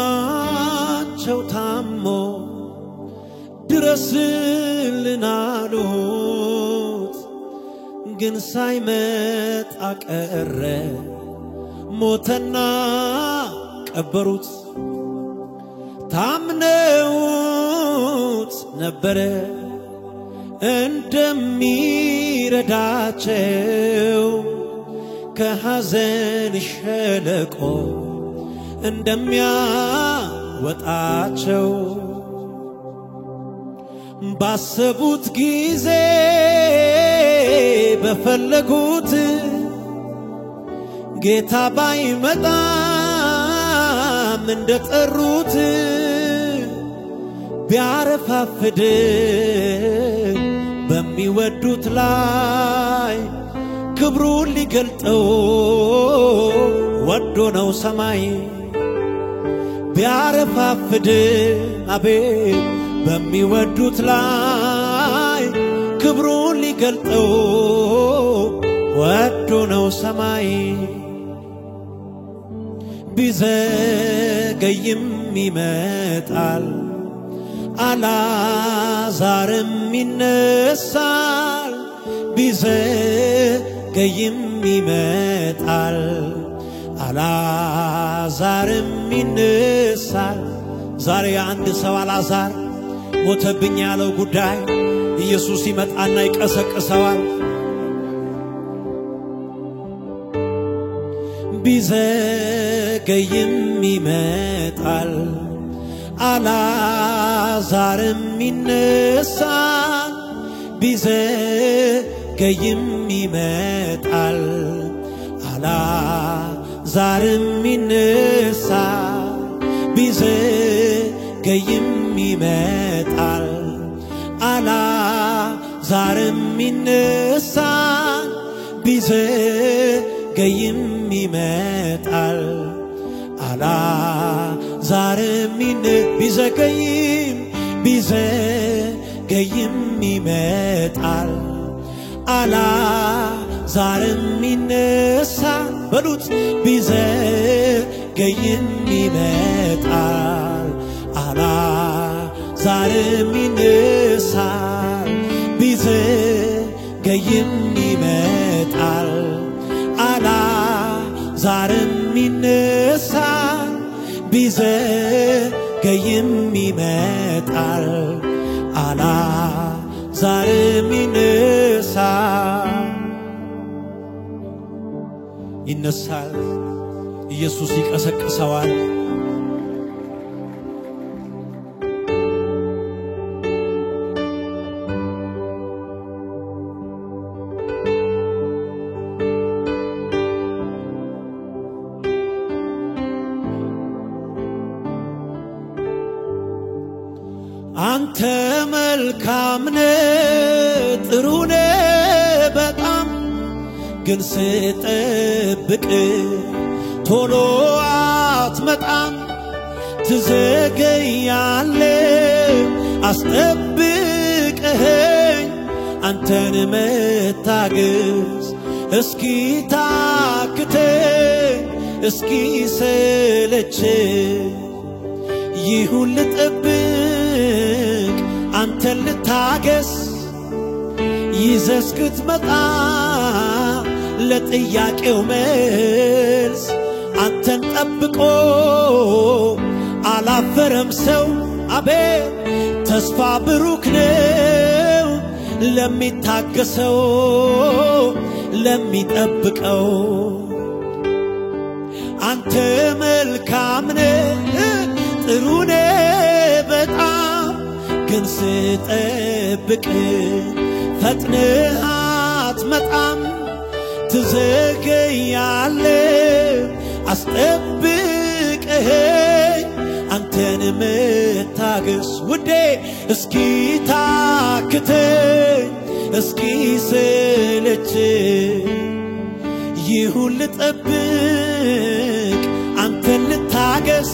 ወንድማቸው ታሞ ድረስልን አሉት ግን ሳይመጣ ቀረ ሞተና ቀበሩት ታምነውት ነበረ እንደሚረዳቸው ከሐዘን ሸለቆ እንደሚያወጣቸው ባሰቡት ጊዜ በፈለጉት ጌታ ባይመጣም እንደጠሩት ቢያረፋፍድ በሚወዱት ላይ ክብሩን ሊገልጠው ወዶ ነው ሰማይ ቢያረፋፍድ አቤት በሚወዱት ላይ ክብሩን ሊገልጠው ወዶ ነው ሰማይ ቢዘገይም ይመጣል አላዛርም ይነሳል ቢዘገይም ይመጣል አላዛርም ይነሳል ዛሬ አንድ ሰው አላዛር ሞተብኝ ያለው ጉዳይ ኢየሱስ ይመጣና ይቀሰቅሰዋል ቢዘገይም ይመጣል አላዛርም ይነሳል ቢዘገይም ይመጣል አላዛርም ይነሳል ቢዘገይም ይመጣል አላዛርም ይነሳል ቢዘገይም ይመጣል አላዛርም ቢዘገይም ይመጣል አላዛርም ይነሳል በሉት ቢዘገይም ይመጣል አላዛርም ይነሳል ቢዘገይም ይመጣል አላዛርም ይነሳል ቢዘገይም ይመጣል አላዛርም ይነሳል ኢየሱስ ይቀሰቅሰዋል አንተ መልካም ነህ ጥሩ ነህ በጣም ግን ስጠብቅ ቶሎ አትመጣም ትዘገያለህ አስጠብቀኸኝ አንተን መታገስ እስኪ ታክተኝ እስኪ ሰለቸኝ ይሁን ልጠብቅ አንተን ልታገስ ይዘህ እስክትመጣ ለጥያቄው መልስ አንተን ጠብቆ አላፈረም ሰው አቤት ተስፋ ብሩክ ነው ለሚታገሰው ለሚጠብቀው አንተ መልካም ነህ ጥሩ ነህ በጣም ግን ስጠብቅ ፈጥነህ አትመጣም ትዘገያለህ አስጠብቀኸኝ አንተን መታገስ ውዴ እስኪ ታክተኝ እስኪ ሰለቸኝ ይሁን ልጠብቅ አንተን ልታገስ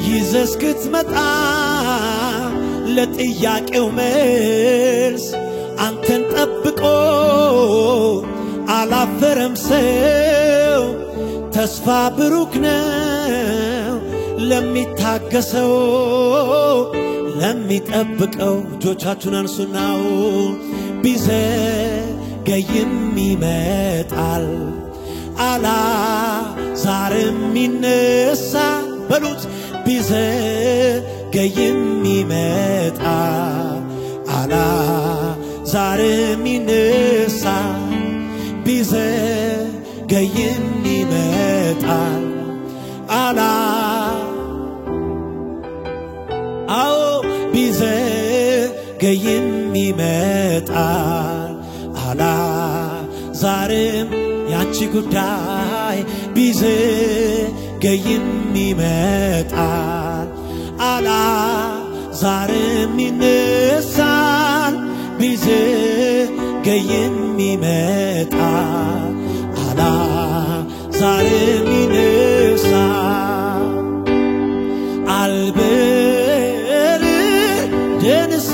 ይዘህ እስክትመጣ ለጥያቄው መልስ አንተን ጠብቆ አላፈረም ሰው ተስፋ ብሩክ ነው ለሚታገሰው ለሚጠብቀው እጆቻችሁን አንሱናው ቢዘገይም ይመጣል አልዓዛርም ይነሳ በሉት ቢዘገይም ይመጣል አልዓዛርም ይነሳ ቢዘገይም ይመጣል አዎ ቢዘገይም ይመጣል አልዓዛርም ያንቺ ጉዳይ ቢዘገይም ይመጣል አልዓዛርም ይነሳል ቢዘገይም ይመጣል አልዓዛርም ይነሳል አልበረደንስ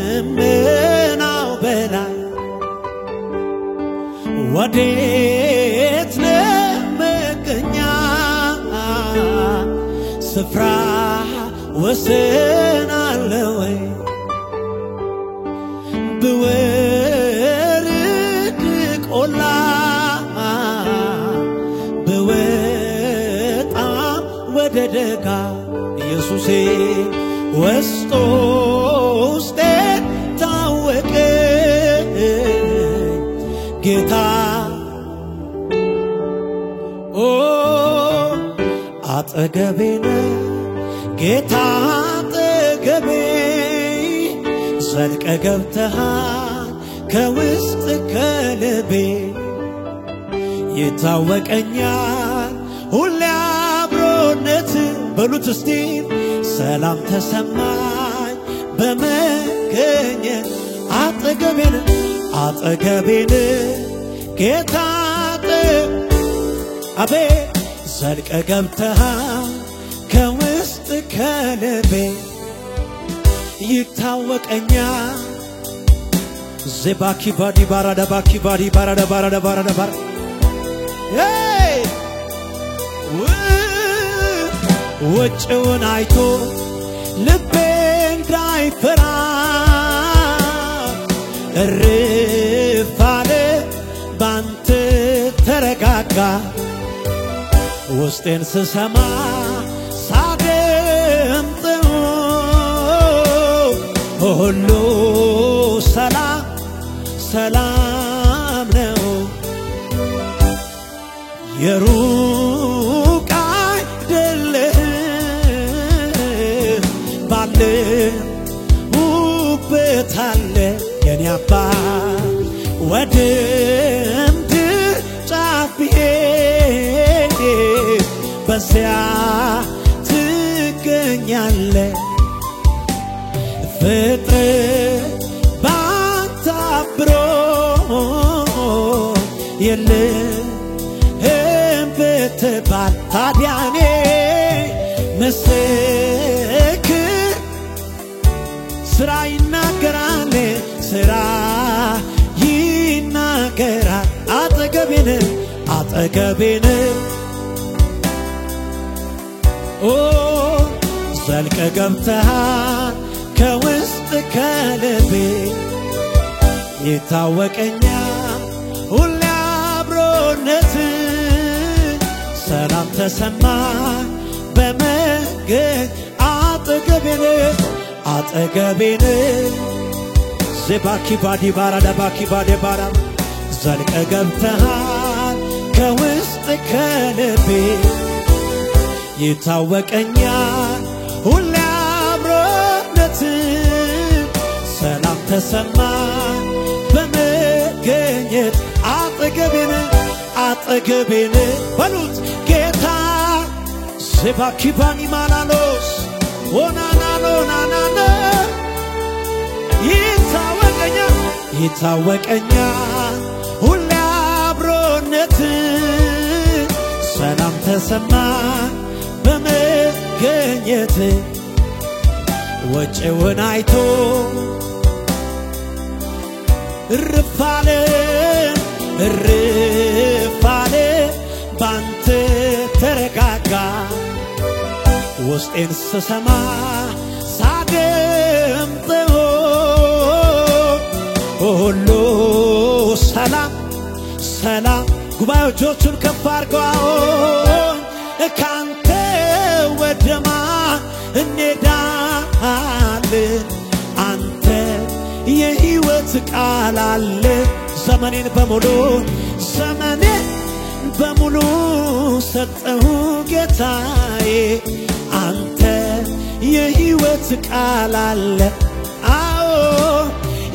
ከደመናው በላይ ወዴት ለመገኛ ስፍራ ወሰን አለ ወይ ብወርድ ቆላ ብወጣ ወደ ደጋ ኢየሱሴ ውስጤ ታወቀኝ ጌታ አጠገቤ ነህ ጌታ አጠገቤ ዘልቀ ገብተሃል ከውስጥ ከልቤ ይታወቀኛል ሁሌ አብሮነት በሉት እስቲ ሰላም ተሰማኝ በመገኘት አጠገቤ ነህ ጌታ አቤት ዘልቀ ገብተሃል ከውስጥ ከልቤ ይታወቀኛል ዘባኪ ባዲ ባራዳ ባኪ ባዲ ባራዳ ባራዳ ባራዳ ባራ ውጭውን አይቶ ልቤ እንዳይፈራ እርፍ አለ ባንተ ተረጋጋ ውስጤን ስሰማ ሳደምጠው ሁሉ ሰላም ነው የሩቅ አይደለህም ባለሁበት አለ የኔ አባት ወደ ምድር ጫፍ ብሄድ በዚያ ትገኛለህ ፍጥረት ባንተ አብሮ የለህም ብትባል ታዲያ እኔ ምስክር ስራ ይናገራል አጠገቤ ነህ ዘልቀ ገብተሃል ከውስጥ ከልቤ ይታወቀኛል ሁሌ አብሮነት ሰላም ተሰማኝ በመገኘት አጠገቤ ነህ ዘባኪ ባዲ ባራዳ ባኪ ባዲ ባራ ዘልቀ ገብተሃል ከውስጥ ከልቤ ይታወቀኛል ሁሌ አብሮነት ሰላም ተሰማኝ በመገኘት አጠገቤ ነህ በሉት ጌታ ዘባኪ ባኒ ማናኖስ ወናናኖ ናናና ይታወቀኛል ሁሌ አብሮነት ሰላም ተሰማኝ በመገኘት ወጪውን አይቶ እርፍ አለ እርፋለ ባንተ ተረጋጋ ውስጤን ስሰማ ሳደምጠው ሁሉ ሰላም ሰላም ጉባኤዎቹን ከፍ አድርገው ካንተ ወደማ እንሄዳለን አንተ የሕይወት ቃል አለ ዘመኔን በሙሉ ሰጠሁ ጌታዬ አንተ የሕይወት ቃል አለ አዎ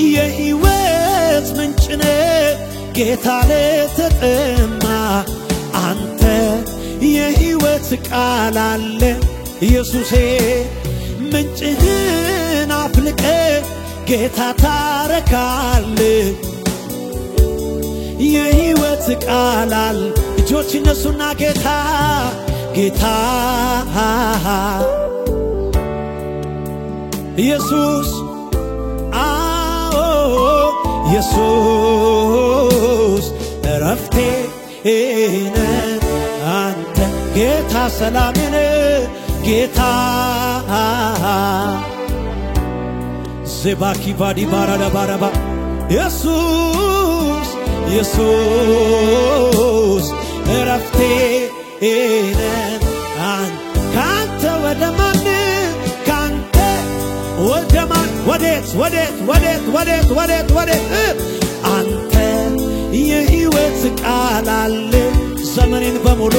የሕይወት ምንጭ ነህ ጌታ ለተጠማ አንተ የሕይወት ቃል አለ ኢየሱሴ ምንጭህን አፍልቀ ጌታ ታረካለህ የሕይወት ቃል አለ እጆች ይነሱና ጌታ ኢየሱስ አዎ ኢየሱስ እረፍቴ ነህ አንተ ጌታ ሰላሜ ነህ ጌታ ዘባኪ ባዲ ባራዳ ባራባ ኢየሱስ እረፍቴ ነህ ካንተ ወደ ማን ካንተ ወደ ማን ወዴት አንተ የሕይወት ቃል አለ ዘመኔን በሙሉ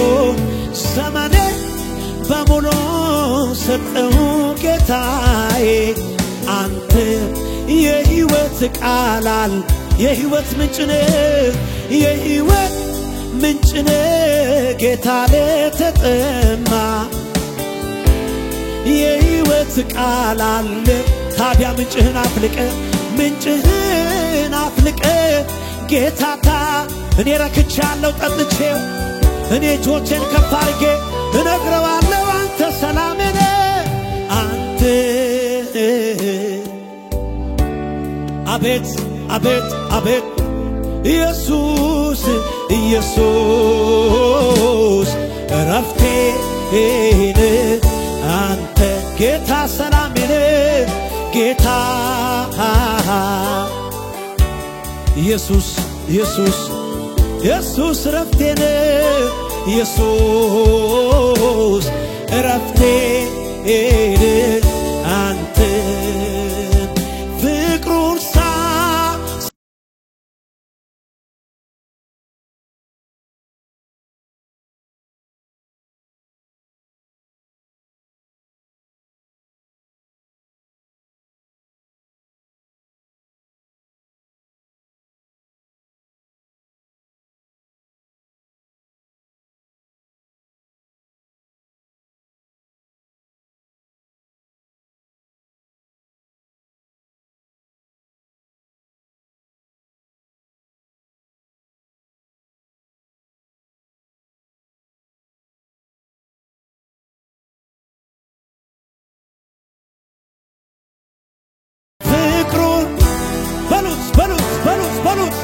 ሰጠሁ ጌታዬ አንተ የሕይወት ቃል አለ የሕይወት ምንጭ ነህ ጌታ ለተጠማ የሕይወት ቃል አለ ታዲያ ምንጭህን አፍልቀ ጌታታ እኔ ረክቻለሁ ጠጥቼው እኔ እጆቼን ከፍ አድርጌ እነግረዋለሁ አንተ ሰላሜ ነህ አንተ አቤት ኢየሱስ እረፍቴ ነህ አንተ ጌታ ሰላሜ ነህ ጌታ ኢየሱስ እረፍቴ ነህ ኢየሱስ እረፍቴ ነህ አንተ ፍቅሩን በሉት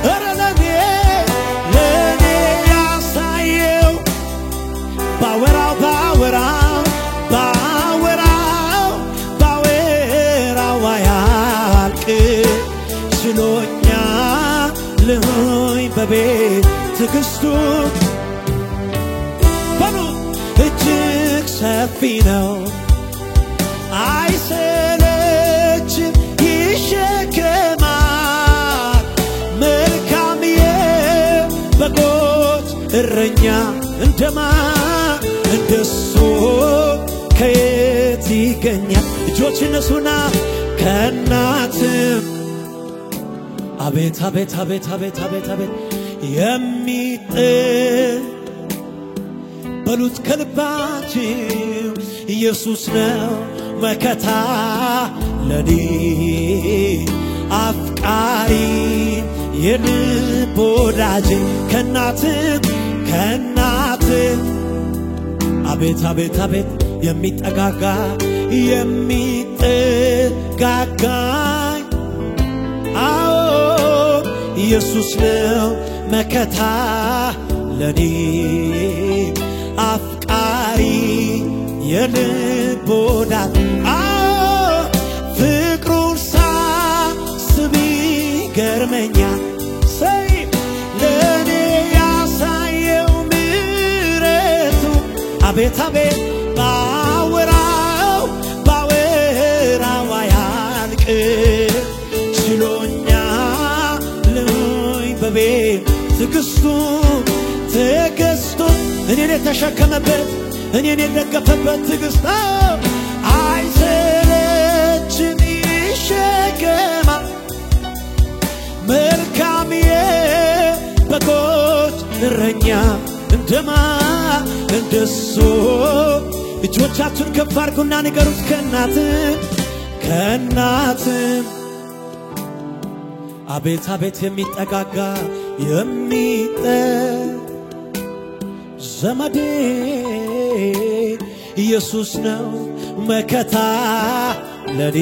ኧረ ለኔ ያሳየው ባወራው አያልቅ ችሎኛልሆኝ በቤት ትዕግስቱ በሉት እጅግ ሰፊ ነው አይሰለችም ይሸከማል መልካም የበጎች እረኛ እንደሱ ከየት ይገኛል እጆች እነሱና ከእናትም አቤት በሉት ከልባችሁ ኢየሱስ ነው መከታ ለኔ አፍቃሪ የልብ ወዳጅ ከእናትም አቤት የሚጠጋጋኝ አዎ ኢየሱስ ነው መከታ ለኔ አፍቃሪ የልብ ወዳጅ ፍቅሩን ሳስብ ይገርመኛል ለኔ ያሳየው ምሕረቱ አቤት አቤት ባወራው አያልቅ ችሎኛል በቤት ትዕግስቱ ተገዝቶ እኔን የተሸከመበት እኔን የደገፈበት ትዕግስት አይሰለችም ይሸከማል መልካም የበጎች እረኛ እንደሱ እጆቻችሁን ከፍ አድርጉና ንገሩት ከእናትም አቤት አቤት የሚጠጋጋ ዘመዴ ኢየሱስ ነው መከታ ለኔ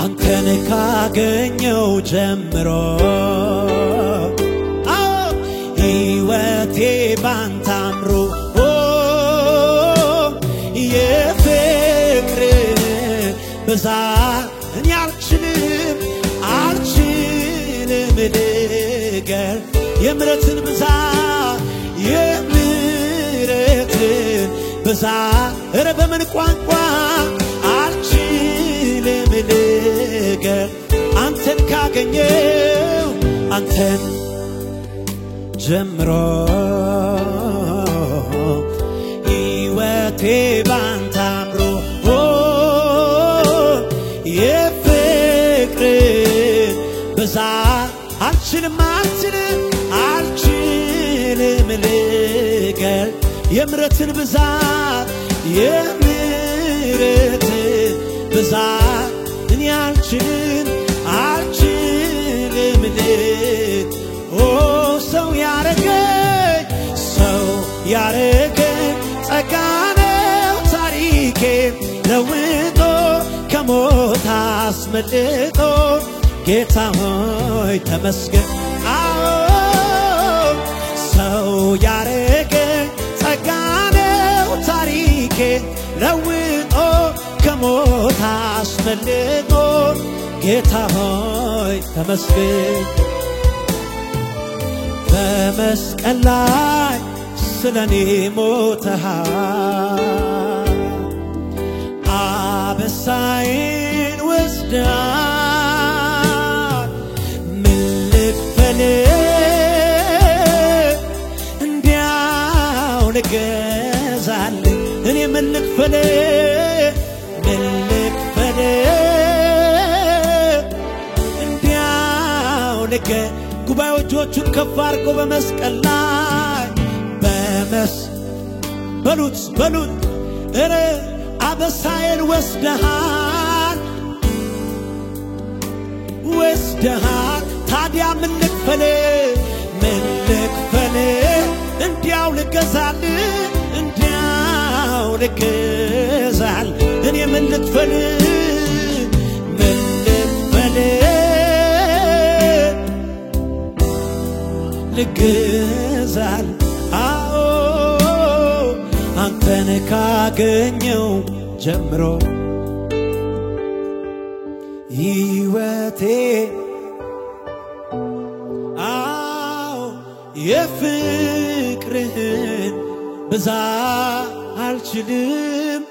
አንተን ካገኘው ጀምሮ ሕይወቴ ባንተ አምሮ የፍቅር ብዛት እኔ አልችልም ልገር የምሕረትን ብዛት እረ በምን ቋንቋ አልችልም ልገር አንተን ካገኘው አንተን ጀምሮ ሕይወቴ ባንተ አምሮ የፍቅር ብዛት አልችልም ልገር የምሕረትን ብዛት እኔ አልችልም ሰው ያረገኝ ጸጋ ነው ታሪኬ ለውጦ ከሞት አስመልጦ ጌታ ሆይ ተመስገን ሰው ያረገኝ ጸጋ ነው ታሪኬ ለውጦ ከሞት አስመልጦ ጌታ ሆይ ተመስገን በመስቀል ላይ ስለኔ ሞተሃል አበሳዬን ወስደሃል ምን ልክፈል እንዲያው ልገዛልህ እኔ ምን ልክፈል እንዲያው ጉባኤዎቹን ከፍ አድርጎ በመስቀል ላይ በሉት እረ አበሳዬን ወስደሃል ታዲያ ምን ልክፈል እንዲያው ልገዛል እኔ ምን ልክፈል ልገዛል አንተን ካገኘው ጀምሮ ሕይወቴ የፍቅርህን ብዛት አልችልም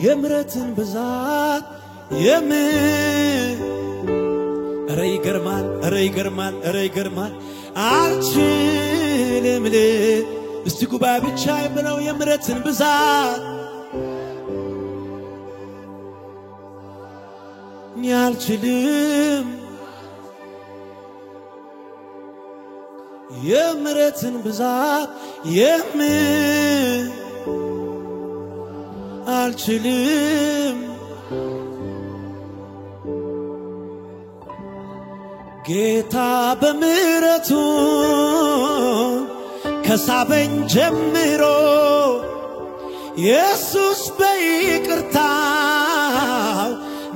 የምሕረትን ብዛት ኧረ ይገርማል አልችልም እስቲ ጉባኤ ብቻ ብለው የምሕረትን ብዛት እኔ አልችልም የምሕረትን ብዛት አልችልም ጌታ በምሕረቱ ከሳበኝ ጀምሮ ኢየሱስ በይቅርታው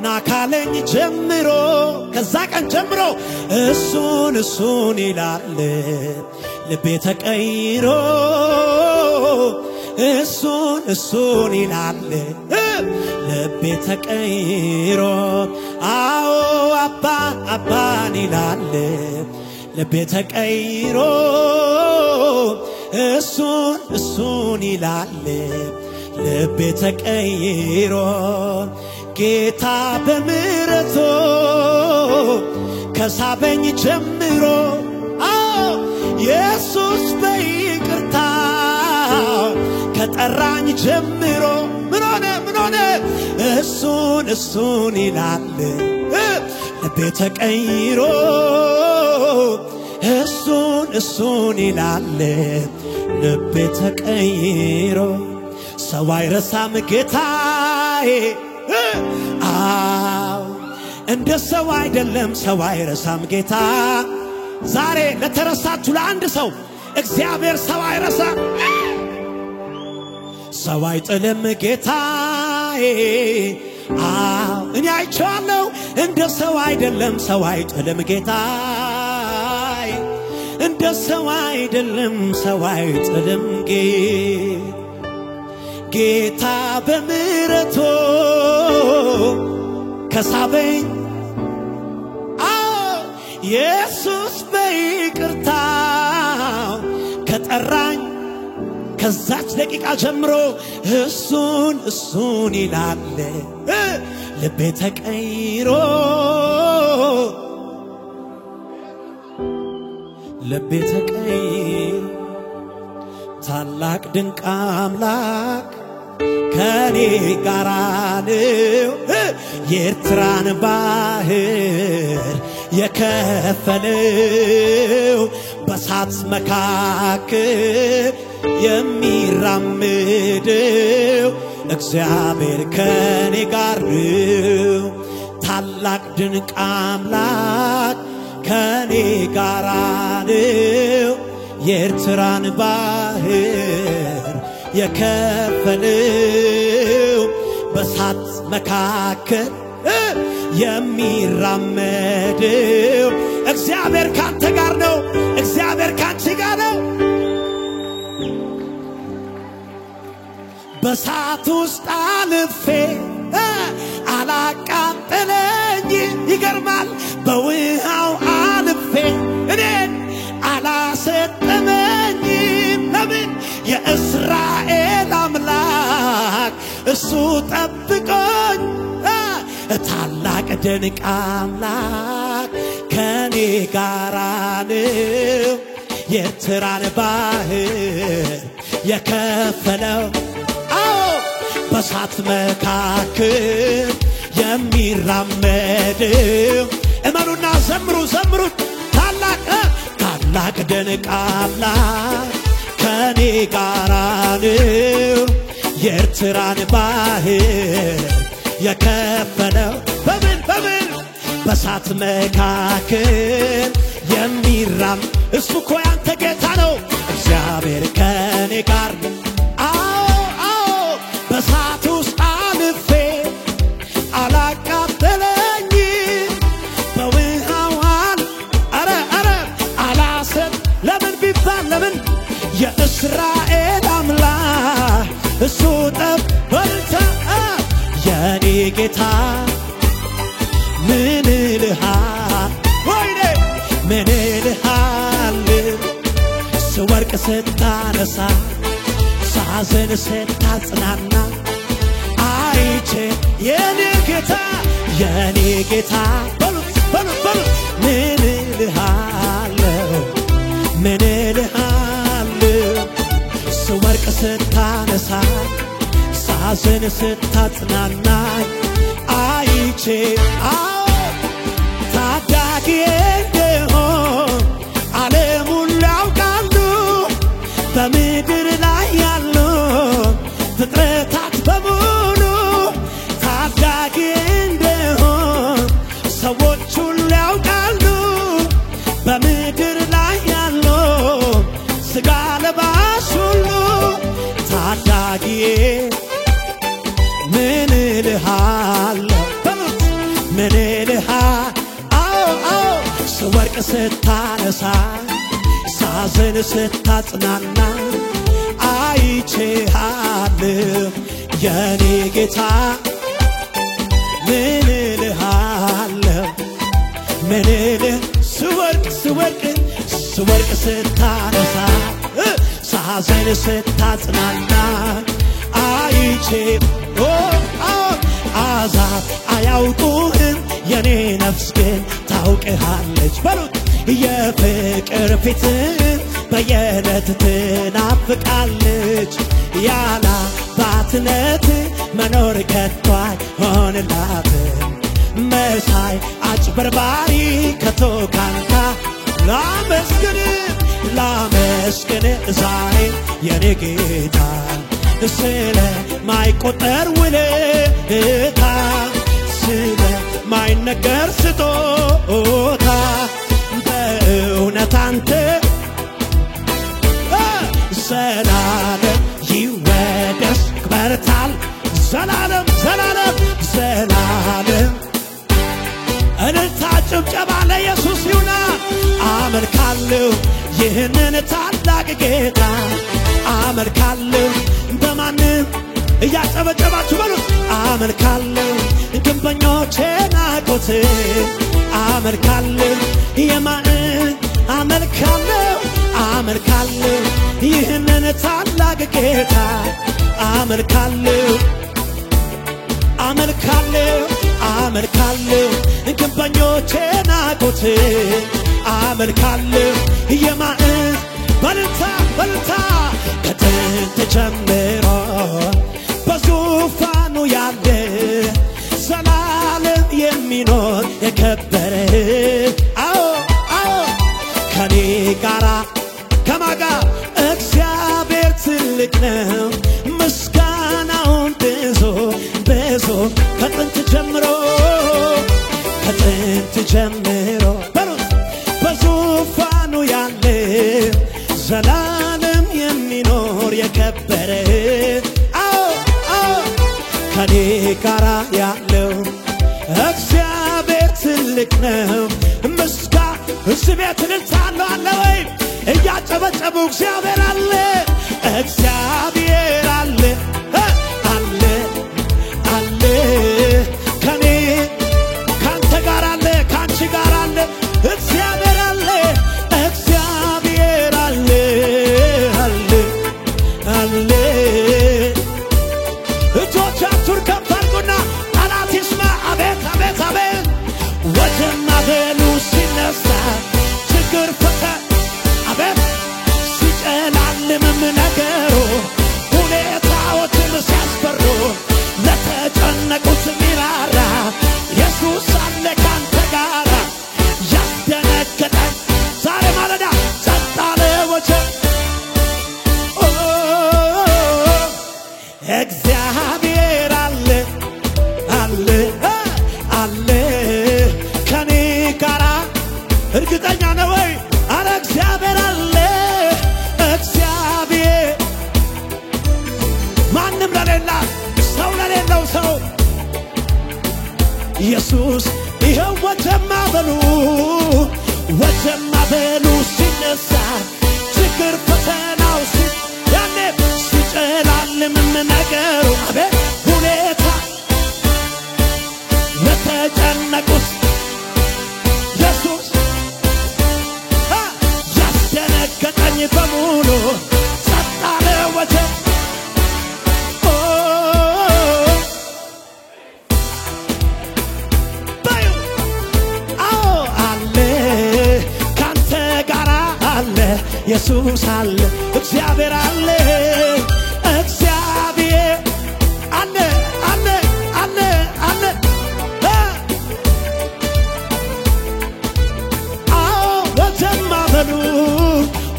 ናካለኝ ጀምሮ ከዛ ቀን ጀምሮ እሱን ይላል ልቤ ተቀይሮ እሱን ይላል ልቤ ተቀይሮ አዎ አባን ይላል ልቤ ተቀይሮ እሱን ይላል ልቤ ተቀይሮ ጌታ በምሕረቱ ከሳበኝ ጀምሮ ኢየሱስ በይቅርታ ከጠራኝ ጀምሮ ምን ሆነ እሱን ይላል ልቤ ተቀይሮ እሱን ይላል ልቤ ተቀይሮ ሰው አይረሳም ጌታዬ እንደ ሰው አይደለም ሰው አይረሳም ጌታ ዛሬ ለተረሳችሁ ለአንድ ሰው እግዚአብሔር ሰው አይረሳም ሰው አይጥልም ጌታዬ እኔ አይቼዋለሁ እንደ ሰው አይደለም ሰው አይጥልም ጌታዬ እንደ ሰው አይደለም ሰው አይጥልም ጌታ በምሕረቱ ከሳበኝ ኢየሱስ በይቅርታው ከጠራኝ ከዛች ደቂቃ ጀምሮ እሱን ይላል ልቤ ተቀይሮ ልቤ ተቀይሮ ታላቅ ድንቅ አምላክ ከኔ ጋር ነው የኤርትራን ባህር የከፈለው በሳት መካከል የሚራመደው እግዚአብሔር ከኔ ጋር ነው ታላቅ ድንቅ አምላክ ከኔ ጋር ነው የኤርትራን ባህር የከፈለው በሳት መካከል የሚራመደው እግዚአብሔር ካንተ ጋር ነው እግዚአብሔር ካንቺ ጋር ነው በሳት ውስጥ አልፌ አላቃጠለኝ ይገርማል በውሃው አልፌ እኔን አላሰጠመኝም ለምን የእስራኤል አምላክ እሱ ጠብቆኝ ታላቅ ድንቅ አምላክ ከኔ ጋር ነው የኤርትራን ባህር የከፈለው በሳት መካከል የሚራመደው እመኑና ዘምሩ ታላቅ ድንቅ አምላክ ከኔ ጋር ነው የኤርትራን ባህር የከፈለው በምን በሳት መካከል የሚራም እሱ እኮ ያንተ ጌታ ነው እግዚአብሔር ከኔ ጋር በሳት ውስጥ አልፌ አላቃጠለኝ በውሃው አላሰጥ ለምን ቢባል ለምን የእስራኤል አምላክ እሱ ጠበልታ የኔ ጌታ ምን ልሃል ወይኔ ምን ልሃል ስወርቅ ስታነሳ ሳዘን ስታጽናና አይቼ የኔ ጌታ በሉት ምን ልሃለው ስወርቅ ስታነሳ ሳዘን ስታጽናናኝ አይቼ ታዳጊ እንደሆን ዓለሙን ያውቃሉ በምድር ላይ ያሉ ፍጥረታት በሙሉ ታዳጊ እንደሆን ሰዎች ሁሉ ያውቃሉ በምድር ላይ ያሉ ሥጋ ለባሽ ሁሉ ታዳጊ እልሃለሁ በሉት ምን እልሃለሁ አዎ ስወርቅ ስታነሳ ሳዝን ስታጽናና አይቼሃለሁ የኔ ጌታ ምን እልሃለሁ ምን ስወርቅ ስታነሳ ሳዝን ስታጽናና አይቼ አሕዛብ አያውቁህም የኔ ነፍስ ግን ታውቅሃለች በሉት የፍቅር ፊትን በየዕለት ትናፍቃለች ያለ አባትነት መኖር ከቶ አይሆንላትም መሳይ አጭበርባሪ ከቶ ካንተ ላመስግን ዛሬ የኔ ጌታ ስለማይቆጠር ውለታ ስለማይነገር ስጦታ በእውነት አንተ ዘላለም ይወደስ ክበርታል ዘላለም እልልታ ጭብጨባ ለኢየሱስ ይሁን አመልካለሁ ይህንን ታላቅ ጌታ አመልካለሁ በማንም እያጨበጨባችሁ በሉት አመልካለሁ ግንበኞቼ ናቁት አመልካለሁ አመልካለሁ ይህንን ታላቅ ጌታ አመልካለሁ ግንበኞቼ ናቁት አመልካለሁ በልታ ከጥንት ጀምሮ በዙፋኑ ያለ ዘላለም የሚኖር የከበረ ከኔ ጋራ ከማጋ እግዚአብሔር ትልቅ ነው ምስጋናውን ብዙ ከጥንት ጀምሮ በዙፋኑ ያለ ዘላለም የሚኖር የከበረ ከኔ ጋራ ያለው እግዚአብሔር ትልቅ ነው እዚህ ቤት እልልታለሁ አለ ወይ እያጨበጨቡ እግዚአብሔር አለ ከኔ ካንተ ጋር አለ ካንቺ ጋር አለ እግዚአብሔር አለ እጆቻችሁን ከፍ አድርጉና ጠላት ይስማ አቤት ወጀና በሉ ሲነሳ ችግር አቤት ሲጨላልምም ነገሩ ሁኔታዎችን ሲያስፈሩ ለተጨነቁት ሚራራ ኢየሱስ አለ ካንተ ጋራ ያስደነገጠን ዛሬ ማለዳ ጸጥ አለ ወጀብ እግዚአብሔር አለ ከኔ ጋራ እርግጠኛ ነው ወይ አረ እግዚአብሔር አለ ማንም ለሌለው ሰው ኢየሱስ ይኸው ወጀማ በሉ ሲነሳ ችግር ፈተናው ያኔ ሲጨላልምም ነገሩ አቤት ሁኔታ ለተጨነቁት ኢየሱስ ያስደነገጠኝ በሙሉ ጸጥ አለ ወጀብ ኢየሱስ አለ እግዚአብሔር አለ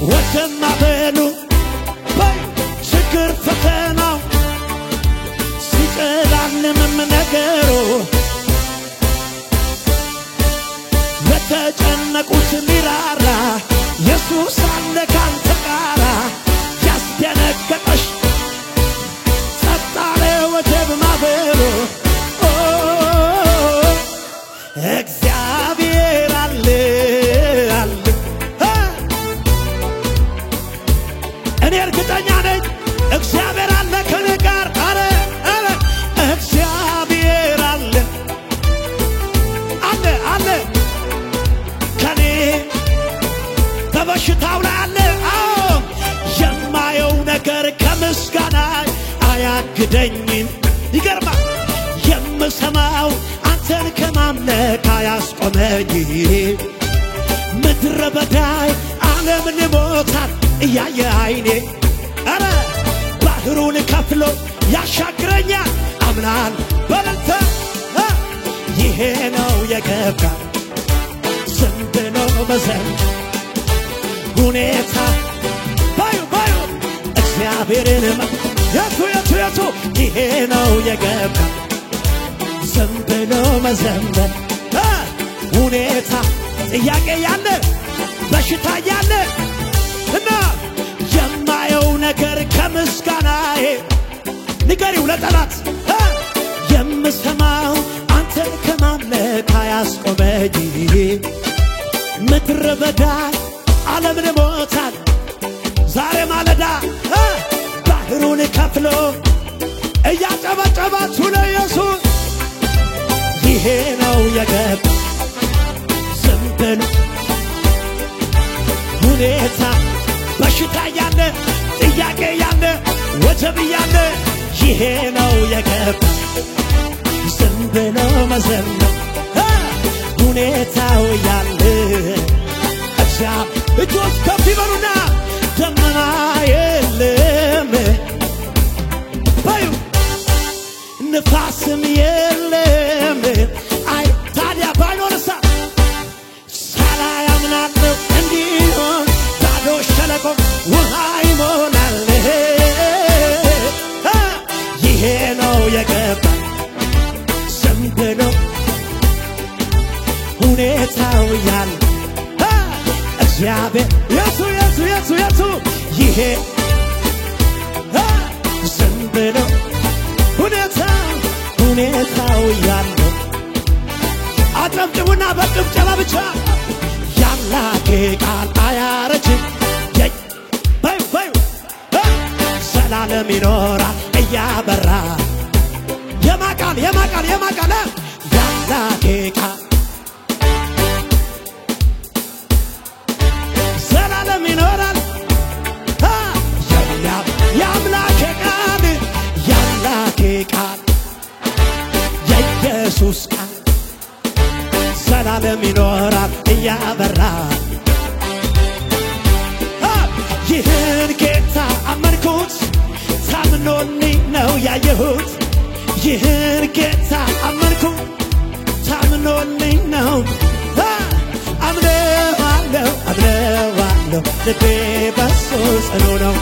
ወጀማ በሉ ችግር ፈተናው ሲጨላልምም ነገሩ ለተጨነቁት ሚራራ ኢየሱስ አለ ካንተ ጋራ ያስደነገጠሽ ጸጥ አለ ወጀብ ማዕበሉ አይበርደኝም ይገርማል የምሰማው አንተን ከማምለክ አያስቆመኝ ምድረ በዳይ ዓለምን ሞታል እያየ አይኔ አረ ባህሩን ከፍሎ ያሻግረኛል አምናል በለልተ ይሄ ነው የገባ ዝም ብሎ መዘን ሁኔታ ባዩ እግዚአብሔርን የቱ ይሄ ነው የገባ ዝም ብሎ መዘመር ሁኔታ ጥያቄ ያለ በሽታ ያለ እና የማየው ነገር ከምስጋናዬ ንገሪው ለጠላት የምሰማው አንተን ከማምለክ አያስቆመኝ ምድረ በዳ ዓለምን ሞታል ዛሬ ማለዳ ባህሩን ከፍሎ እያጨበጨባችሁ ለኢየሱስ ይሄ ነው የገባ ዝም ብሎ ሁኔታ በሽታ ያለ ጥያቄ ያለ ወጀብ ያለ ይሄ ነው የገባ ዝም ብሎ መዘመር ሁኔታው ያለ እጆች ከፍ ይበሉና ደመና የለም ባዩ ንፋስም የለም አይ ታዲያ ባይኖርሳ ሳላይ አምናለሁ እንዲሆን ባዶ ሸለቆ ውሃ ይሞላል ይሄ ነው የገባ ዝም ብሎ ሁኔታው ያለ እግዚአብሔር የቱ ይሄ ዝም ብሎ ሁኔታው ያለው አጨብጭቡና በጭብጨባ ብቻ ያምላኬ ቃል አያረጅም ባዩ ዘላለም ይኖራል እያበራ የማቃል ያምላኬ ቃል ዘላለም ይኖራል ያምላኬ ቃል የኢየሱስ ቃል ዘላለም ይኖራል እያበራ ይህን ጌታ አመንኩት ታምኖልኝ ነው ያየሁት ይህን ጌታ አመንኩት ታምኖልኝ ነው አምነዋለሁ ልቤ በሱ ጽኑ ነው